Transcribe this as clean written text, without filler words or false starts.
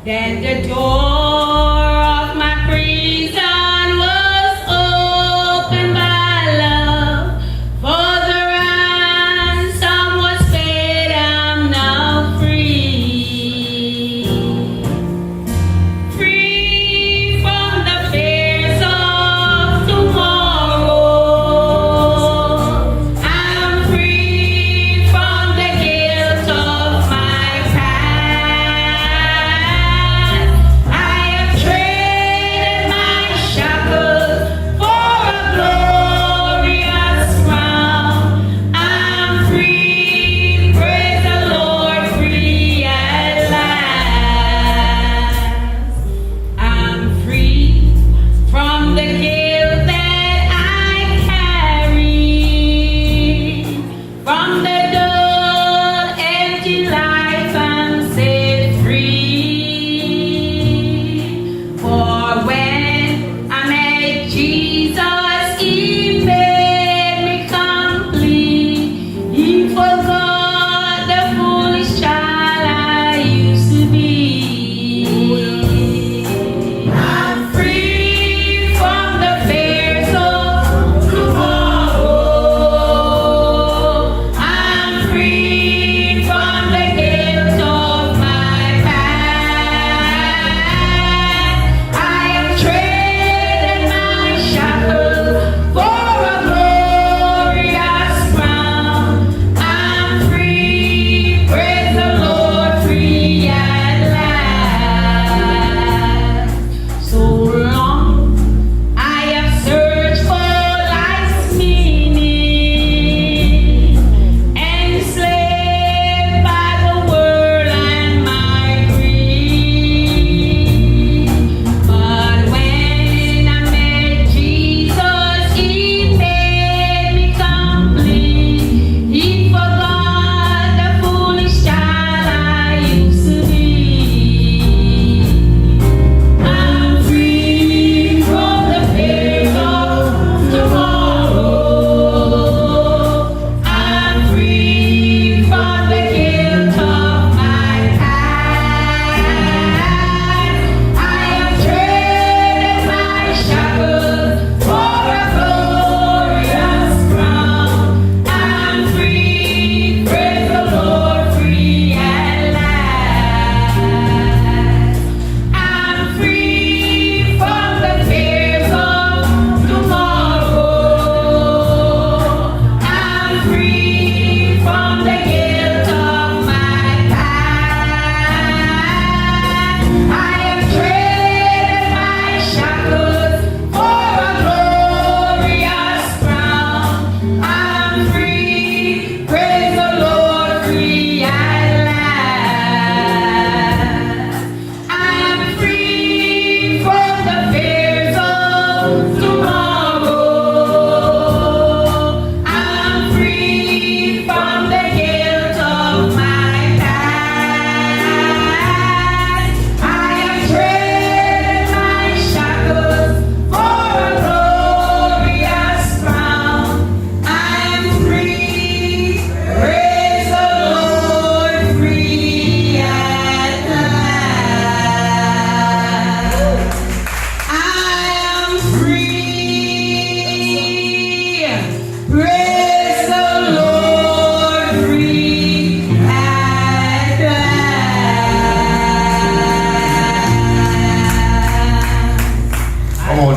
Then the door of my prison was opened by love. For the ransom was paid, I'm now free. Free from the fears of tomorrow. I'm free from the guilt of my past. I have traded my shackles for a glorious crown. I'm free, praise the Lord, free at last. I'm free from the guilt that I carry, from the dull, empty life I'm set free. For when I met Jesus, He made me complete. He forgot the foolish child I used to be. I'm free from the fears of tomorrow. I'm free from the guilt of my past. I have traded my shackles for a glorious crown. I'm free, praise the Lord, free at last. So long I have searched for life's meaning, enslaved by the world and my greed. But when I met Jesus, He made me complete. He forgot the foolish child I used to be. I'm free from the fears of tomorrow. I'm free from the guilt of my past. I have traded my shackles for a glorious crown. I'm free, praise the Lord, free at last. I'm free from the fears of tomorrow. I'm free from the guilt of my past. I have traded my shackles for a glorious crown. I'm free, praise the Lord, free at last. I'm free from the fears of tomorrow. I'm free from the guilt of my past. I have traded my shackles for a glorious crown. I'm free, praise the Lord, free at last. I am free, praise the Lord, free at last. Come on.